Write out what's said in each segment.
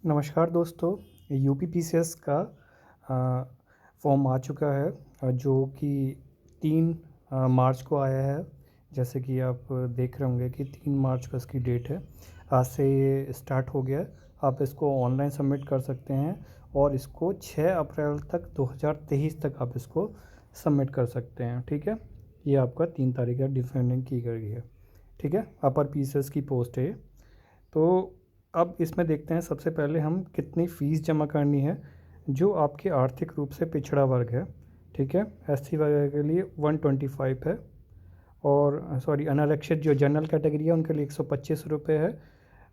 नमस्कार दोस्तों। यूपीपीसीएस का फॉर्म आ चुका है जो कि 3 मार्च को आया है। जैसे कि आप देख रहे होंगे कि 3 मार्च को इसकी डेट है। आज से ये स्टार्ट हो गया है। आप इसको ऑनलाइन सबमिट कर सकते हैं और इसको 6 अप्रैल तक 2023 तक आप इसको सबमिट कर सकते हैं। ठीक है, ये आपका 3 तारीख का डिफेंडिंग की गई है। ठीक है, अपर पीसीएस की पोस्ट है। तो अब इसमें देखते हैं सबसे पहले हम कितनी फ़ीस जमा करनी है जो आपके आर्थिक रूप से पिछड़ा वर्ग है। ठीक है, एससी वगैरह के लिए 125 है और अनारक्षित जो जनरल कैटेगरी है उनके लिए 125 रुपये है।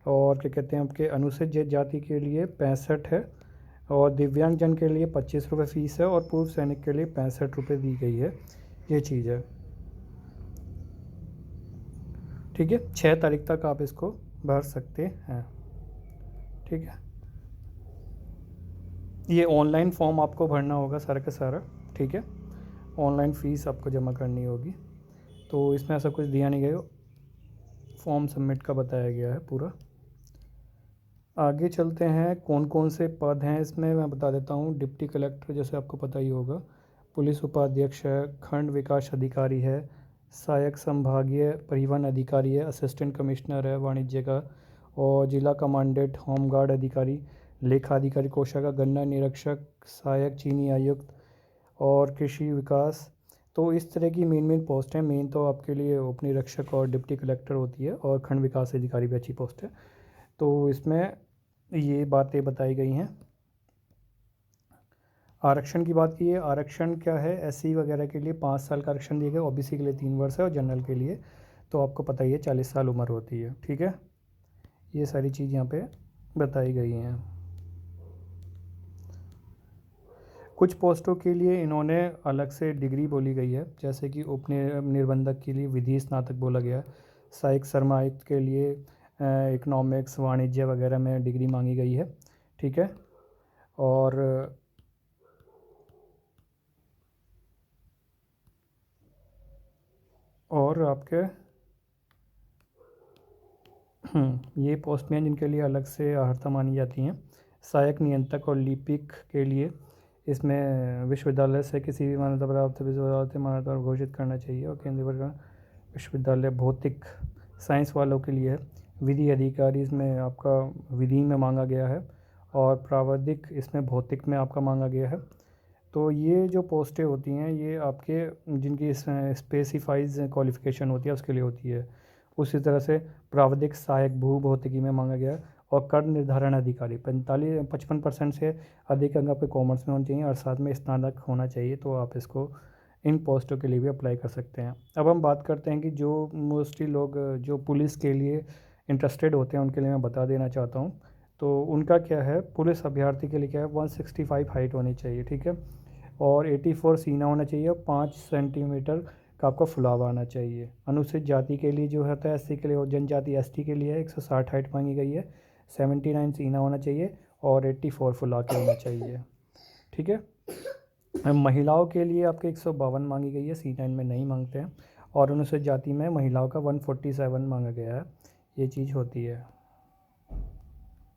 और क्या कहते हैं, आपके अनुसूचित जाति के लिए 65 है और दिव्यांगजन के लिए 25 रुपये फ़ीस है और पूर्व सैनिक के लिए 65 रुपये दी गई है। ये चीज़ है। ठीक है, 6 तारीख तक आप इसको भर सकते हैं। ठीक है, ये ऑनलाइन फॉर्म आपको भरना होगा सारा का सारा। ठीक है, ऑनलाइन फ़ीस आपको जमा करनी होगी। तो इसमें ऐसा कुछ दिया नहीं गया, फॉर्म सबमिट का बताया गया है पूरा। आगे चलते हैं, कौन कौन से पद हैं इसमें मैं बता देता हूँ। डिप्टी कलेक्टर जैसे आपको पता ही होगा, पुलिस उपाध्यक्ष है, खंड विकास अधिकारी है, सहायक संभागीय परिवहन अधिकारी है, असिस्टेंट कमिश्नर है वाणिज्य का, और जिला कमांडेंट होमगार्ड अधिकारी, लेखा अधिकारी, कोषागार, गन्ना निरीक्षक, सहायक चीनी आयुक्त और कृषि विकास। तो इस तरह की मेन पोस्ट है। मेन तो आपके लिए उप निरीक्षक और डिप्टी कलेक्टर होती है और खंड विकास अधिकारी भी अच्छी पोस्ट है। तो इसमें ये बातें बताई गई हैं। आरक्षण की बात की है। आरक्षण क्या है, एससी वगैरह के लिए 5 साल का आरक्षण दिया गया, ओबीसी के लिए 3 वर्ष है और जनरल के लिए तो आपको पता ही है 40 साल उम्र होती है। ठीक है, ये सारी चीज़ यहाँ पे बताई गई हैं। कुछ पोस्टों के लिए इन्होंने अलग से डिग्री बोली गई है, जैसे कि उप निर्बंधक के लिए विधि स्नातक बोला गया, सहायक सरमायुक्त के लिए इकोनॉमिक्स वाणिज्य वगैरह में डिग्री मांगी गई है। ठीक है, और आपके ये पोस्ट में हैं जिनके लिए अलग से अर्हता मानी जाती हैं। सहायक नियंत्रक और लिपिक के लिए इसमें विश्वविद्यालय से किसी भी मान्यता प्राप्त विश्वविद्यालय मान्यता घोषित करना चाहिए और केंद्रीय विश्वविद्यालय भौतिक साइंस वालों के लिए है। विधि अधिकारी इसमें आपका विधि में मांगा गया है और प्रावधिक इसमें भौतिक में आपका मांगा गया है। तो ये जो पोस्टें होती हैं ये आपके जिनकी स्पेसिफाइज क्वालिफ़िकेशन होती है उसके लिए होती है। उसी तरह से प्रावधिक सहायक भू भौतिकी में मांगा गया है और कर निर्धारण अधिकारी 55% से अधिक अंक आपके कॉमर्स में होना चाहिए और साथ में स्नातक होना चाहिए। तो आप इसको इन पोस्टों के लिए भी अप्लाई कर सकते हैं। अब हम बात करते हैं कि जो मोस्टली लोग जो पुलिस के लिए इंटरेस्टेड होते हैं उनके लिए मैं बता देना चाहता हूँ। तो उनका क्या है, पुलिस अभ्यर्थी के लिए क्या है, 165 हाइट होनी चाहिए। ठीक है, और 84 सीना होना चाहिए और 5 सेंटीमीटर का आपका फुलाव आना चाहिए। अनुसूचित जाति के लिए जो होता है एससी के लिए और जनजाति एसटी के लिए 160 हाइट मांगी गई है, 79 सीना होना चाहिए और 84 फुला के होना चाहिए। ठीक है, महिलाओं के लिए आपके 152 मांगी गई है, C9 में नहीं मांगते हैं, और अनुसूचित जाति में महिलाओं का 147 मांगा गया है। ये चीज़ होती है।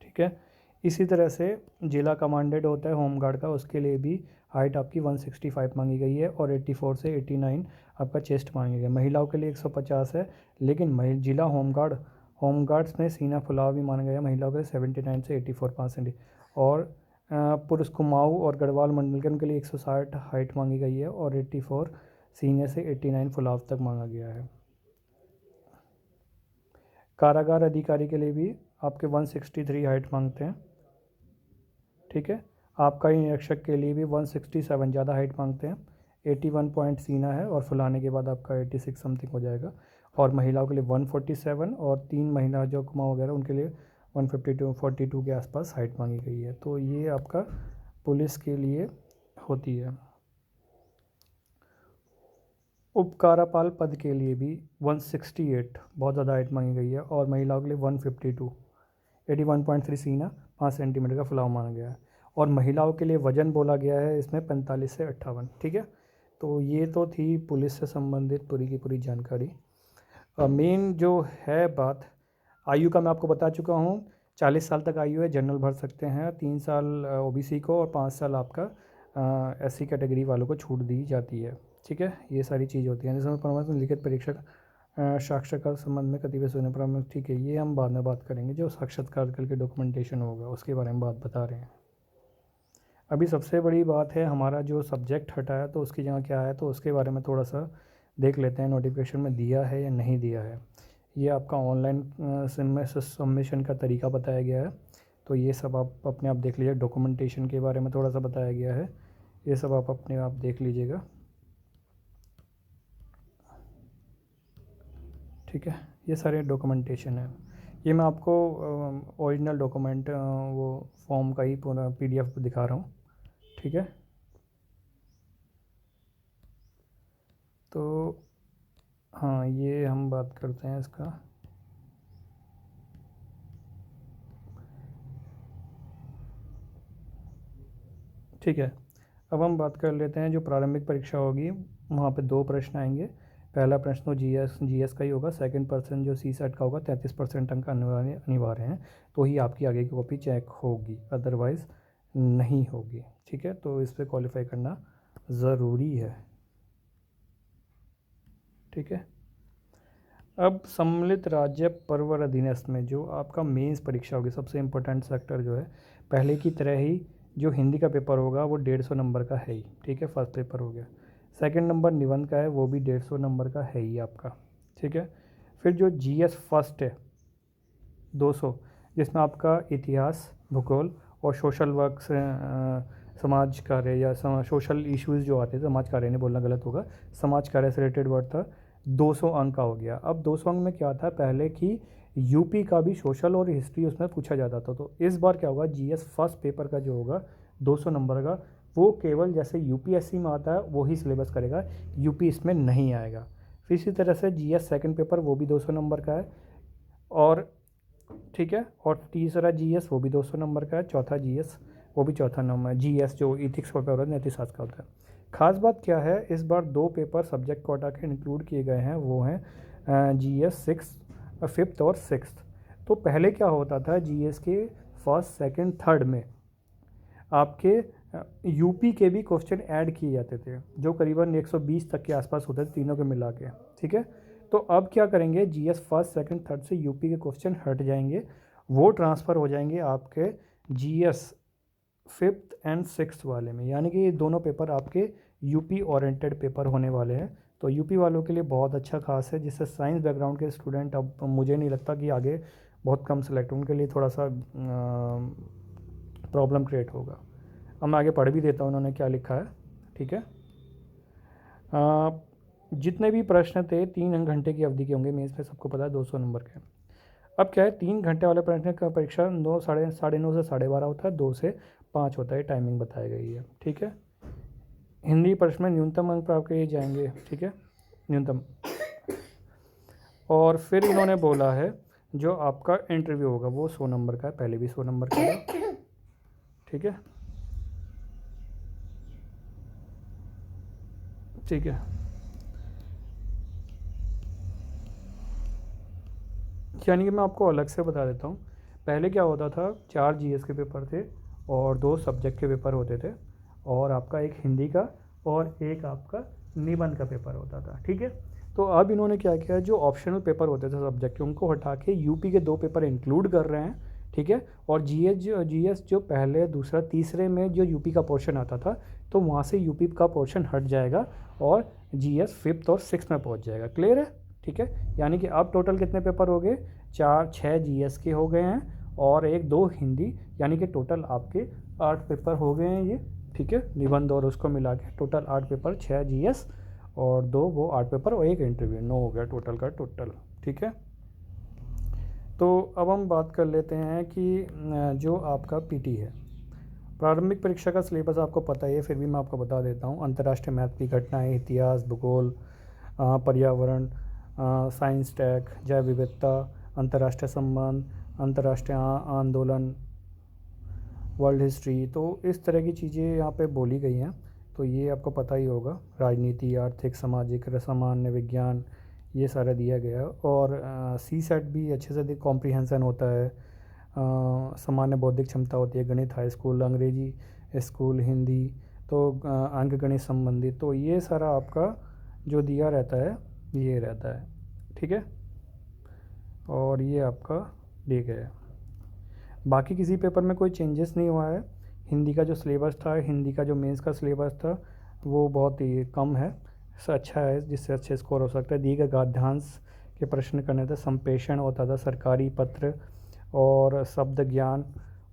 ठीक है, इसी तरह से जिला कमांडेंट होता है होमगार्ड का, उसके लिए भी हाइट आपकी 165 मांगी गई है और 84 से 89 आपका चेस्ट मांगे गए। महिलाओं के लिए 150 है, लेकिन जिला होमगार्ड्स में सीना फुलाव भी माना गया है महिलाओं के लिए 79 से 84%। और पुरुष कुमाऊँ और गढ़वाल मंडल के उनके लिए 160 हाइट मांगी गई है और 84 सीने से 89 फुलाव तक मांगा गया है। कारागार अधिकारी के लिए भी आपके 163 हाइट मांगते हैं। ठीक है, आपका ही निरीक्षक के लिए भी 167 ज़्यादा हाइट मांगते हैं, 81 पॉइंट सीना है और फुलाने के बाद आपका 86 समथिंग हो जाएगा। और महिलाओं के लिए 147 और 3 महिला जो कुमाऊँ वगैरह उनके लिए 152 के आसपास हाइट मांगी गई है। तो ये आपका पुलिस के लिए होती है। उपकारापाल पद के लिए भी 168 बहुत ज़्यादा हाइट मांगी गई है और महिलाओं के लिए 152, 81.3 सीना, 5 सेंटीमीटर का फुलाव माना गया है। और महिलाओं के लिए वजन बोला गया है इसमें 45 से 58। ठीक है, तो ये तो थी पुलिस से संबंधित पूरी की पूरी जानकारी। मेन जो है बात, आयु का मैं आपको बता चुका हूँ। 40 साल तक आयु है, जनरल भर सकते हैं, 3 साल ओबीसी को और 5 साल आपका एससी कैटेगरी वालों को छूट दी जाती है। ठीक है, ये सारी चीज़ होती हैं। जिसमें प्रमाण लिखित परीक्षा साक्षात्कार संबंध में कतिपय सुने प्रमाण, ठीक है, ये हम बाद में बात करेंगे। जो साक्षात्कार के डॉक्यूमेंटेशन होगा उसके बारे में बात बता रहे हैं। अभी सबसे बड़ी बात है हमारा जो सब्जेक्ट हटा है तो उसकी जगह क्या है, तो उसके बारे में थोड़ा सा देख लेते हैं। नोटिफिकेशन में दिया है या नहीं दिया है। ये आपका ऑनलाइन सबमिशन का तरीका बताया गया है, तो ये सब आप अपने आप देख लीजिए। डॉक्यूमेंटेशन के बारे में थोड़ा सा बताया गया है, ये सब आप अपने आप देख लीजिएगा। ठीक है, ये सारे डॉक्यूमेंटेशन है। ये मैं आपको ओरिजिनल डॉक्यूमेंट वो फॉर्म का ही पूरा पीडीएफ दिखा रहा हूँ। ठीक है, तो हाँ, ये हम बात करते हैं इसका। ठीक है, अब हम बात कर लेते हैं जो प्रारंभिक परीक्षा होगी वहाँ पे 2 प्रश्न आएंगे। पहला प्रश्न तो जीएस का ही होगा। सेकंड प्रश्न जो सीसेट का होगा 33% अंक अनिवार्य हैं, तो ही आपकी आगे की कॉपी चेक होगी, अदरवाइज़ नहीं होगी। ठीक है, तो इस पर क्वालिफाई करना ज़रूरी है। ठीक है, अब सम्मिलित राज्य परवर अधीनस्थ में जो आपका मेंस परीक्षा होगी, सबसे इम्पोर्टेंट सेक्टर जो है, पहले की तरह ही जो हिंदी का पेपर होगा वो 150 नंबर का है ही। ठीक है, फर्स्ट पेपर हो गया। सेकंड नंबर निबंध का है, वो भी 150 नंबर का है ही आपका। ठीक है, फिर जो जीएस फर्स्ट है 200, जिसमें आपका इतिहास, भूगोल और सोशल वर्क से समाज कार्य या सोशल इश्यूज़ जो आते थे, समाज कार्य नहीं बोलना गलत होगा, समाज कार्य से रिलेटेड वर्ड था, 200 अंक का हो गया। अब 200 अंक में क्या था, पहले की यूपी का भी सोशल और हिस्ट्री उसमें पूछा जाता था। तो इस बार क्या होगा, जीएस फर्स्ट पेपर का जो होगा 200 नंबर का, वो केवल जैसे यूपीएससी में आता है वही सिलेबस करेगा, यूपी इसमें नहीं आएगा। फिर इसी तरह से जीएस सेकंड पेपर वो भी 200 नंबर का है, और ठीक है, और तीसरा जीएस वो भी 200 नंबर का है, चौथा जीएस वो भी चौथा नंबर, जीएस जो इथिक्स का पेपर होता है, नैतिकशास्त्र का होता है। खास बात क्या है, इस बार 2 पेपर सब्जेक्ट कोटा के इंक्लूड किए गए हैं, वो हैं जीएस 5th और 6th। तो पहले क्या होता था, जीएस के फर्स्ट सेकंड थर्ड में आपके यूपी के भी क्वेश्चन ऐड किए जाते थे, जो करीबन 120 तक के आसपास होते थे तीनों के मिला के। ठीक है, तो अब क्या करेंगे, जीएस फर्स्ट सेकंड थर्ड से यूपी के क्वेश्चन हट जाएंगे, वो ट्रांसफ़र हो जाएंगे आपके जीएस 5th एंड 6th वाले में। यानी कि ये दोनों पेपर आपके यूपी ओरिएंटेड पेपर होने वाले हैं। तो यूपी वालों के लिए बहुत अच्छा खास है, जिससे साइंस बैकग्राउंड के स्टूडेंट, अब मुझे नहीं लगता कि आगे बहुत कम सेलेक्ट, उनके लिए थोड़ा सा प्रॉब्लम क्रिएट होगा। अब मैं आगे पढ़ भी देता हूँ उन्होंने क्या लिखा है। ठीक है, जितने भी प्रश्न थे 3 घंटे की अवधि के होंगे, मेंस में सबको पता है 200 नंबर के। अब क्या है, 3 घंटे वाले प्रश्न का परीक्षा 9 साढ़े 9:30 से 12:30 होता है, 2 से 5 होता है, टाइमिंग बताई गई है। ठीक है, हिंदी प्रश्न में न्यूनतम अंक प्राप्त किए जाएंगे। ठीक है, न्यूनतम। और फिर इन्होंने बोला है जो आपका इंटरव्यू होगा वो 100 नंबर का है, पहले भी 100 नंबर का है। ठीक है, ठीक है, यानी कि मैं आपको अलग से बता देता हूँ। पहले क्या होता था, 4 जीएस के पेपर थे और 2 सब्जेक्ट के पेपर होते थे, और आपका एक हिंदी का और एक आपका निबंध का पेपर होता था। ठीक है, तो अब इन्होंने क्या किया, जो ऑप्शनल पेपर होते थे सब्जेक्ट के, उनको हटा के यूपी के 2 पेपर इंक्लूड कर रहे हैं। ठीक है, और जीएस जो पहले दूसरा तीसरे में जो यूपी का पोर्शन आता था, तो वहाँ से यूपी का पोर्शन हट जाएगा और जीएस 5th और 6th में पहुँच जाएगा। क्लियर है? ठीक है, यानी कि अब टोटल कितने पेपर हो गए, 6 जीएस के हो गए हैं और 2 हिंदी, यानी कि टोटल आपके 8 पेपर हो गए हैं ये। ठीक है, निबंध और उसको मिला के टोटल 8 पेपर, 6 जीएस और 2 वो 8 पेपर और 1 इंटरव्यू, 9 हो गया टोटल का टोटल। ठीक है, तो अब हम बात कर लेते हैं कि जो आपका पीटी है, प्रारंभिक परीक्षा का सिलेबस आपको पता ही है, फिर भी मैं आपको बता देता हूँ। अंतर्राष्ट्रीय मैथ की घटनाएं, इतिहास, भूगोल, पर्यावरण, साइंस टेक, जैव विविधता, अंतर्राष्ट्रीय संबंध, अंतर्राष्ट्रीय आंदोलन, वर्ल्ड हिस्ट्री, तो इस तरह की चीज़ें यहाँ पे बोली गई हैं, तो ये आपको पता ही होगा। राजनीति, आर्थिक, सामाजिक, सामान्य विज्ञान, ये सारा दिया गया है। और सी सेट भी अच्छे से कॉम्प्रिहेंसन होता है, सामान्य बौद्धिक क्षमता होती है, गणित हाई स्कूल, अंग्रेजी स्कूल, हिंदी, तो अंक गणित संबंधित, तो ये सारा आपका जो दिया रहता है ये रहता है, ठीक है। और ये आपका दिया गया है। बाकी किसी पेपर में कोई चेंजेस नहीं हुआ है। हिंदी का जो सिलेबस था, हिंदी का जो मेंस का सिलेबस था वो बहुत ही कम है, अच्छा है, जिससे अच्छे स्कोर हो सकता है। दिए गए गद्यांश के प्रश्न करने थे, संप्रेषण होता था, सरकारी पत्र और शब्द ज्ञान,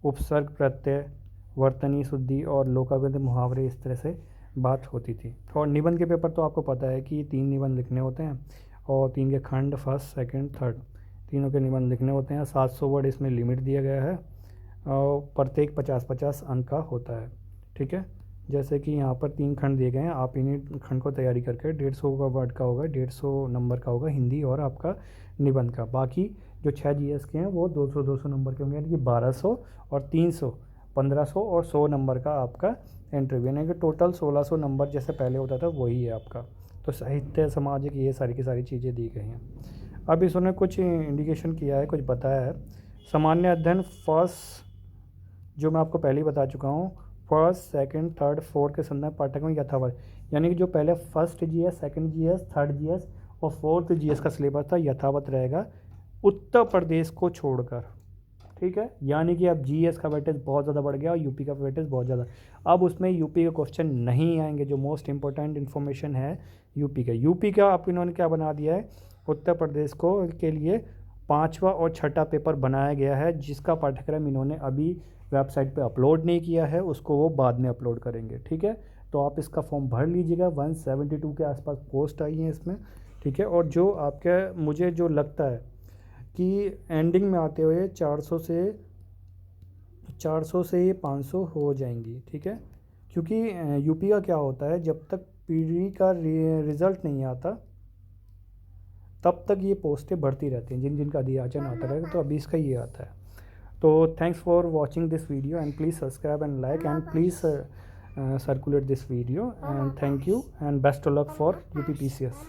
उपसर्ग प्रत्यय, वर्तनी शुद्धि और लोकाभिध मुहावरे, इस तरह से बात होती थी। और निबंध के पेपर तो आपको पता है कि 3 निबंध लिखने होते हैं और 3 के खंड, फर्स्ट सेकंड थर्ड, तीनों के निबंध लिखने होते हैं। 700 वर्ड इसमें लिमिट दिया गया है और प्रत्येक 50-50 अंक का होता है, ठीक है। जैसे कि यहाँ पर 3 खंड दिए गए हैं, आप इन्हीं खंड को तैयारी करके 150 का वर्ड का होगा, 150 नंबर का होगा हिंदी और आपका निबंध का। बाकी जो 6 जीएस के हैं वो 200-200 नंबर के होंगे, यानी कि 1200 और 300, 1500 और 100 नंबर का आपका इंटरव्यू, यानी कि टोटल 1600 नंबर जैसे पहले होता था वही है आपका। तो साहित्य, सामाजिक, ये सारी की सारी चीज़ें दी गई हैं। अब इसने कुछ इंडिकेशन किया है, कुछ बताया है। सामान्य अध्ययन फर्स्ट, जो मैं आपको पहले ही बता चुका हूँ, फर्स्ट, सेकंड, थर्ड, फोर्थ के संदर्भ पाठ्यक्रम यथावत, यानी कि जो पहले first GS, second GS, third GS और फोर्थ जीएस का सिलेबस था यथावत रहेगा, उत्तर प्रदेश को छोड़कर, ठीक है। यानी कि अब जीएस का वेटेज बहुत ज़्यादा बढ़ गया और यूपी का वेटेज बहुत ज़्यादा, अब उसमें यूपी के क्वेश्चन नहीं आएंगे। जो मोस्ट इंपॉर्टेंट इन्फॉर्मेशन है यूपी का आप इन्होंने क्या बना दिया है, उत्तर प्रदेश को के लिए 5वां और 6ठा पेपर बनाया गया है, जिसका पाठ्यक्रम इन्होंने अभी वेबसाइट पे अपलोड नहीं किया है, उसको वो बाद में अपलोड करेंगे, ठीक है। तो आप इसका फॉर्म भर लीजिएगा। 172 के आसपास पोस्ट आई हैं इसमें, ठीक है। और जो आपका, मुझे जो लगता है कि एंडिंग में आते हुए 400 से ये 500 हो जाएंगी, ठीक है। क्योंकि यूपी का क्या होता है, जब तक पीडी का रिज़ल्ट नहीं आता तब तक ये पोस्टें बढ़ती रहती हैं, जिन जिन का अधियाचन आता रहेगा। तो अभी इसका ये आता है। तो thanks for watching this video and please subscribe and like and please circulate this video, and thank you and best of luck for UPPCS.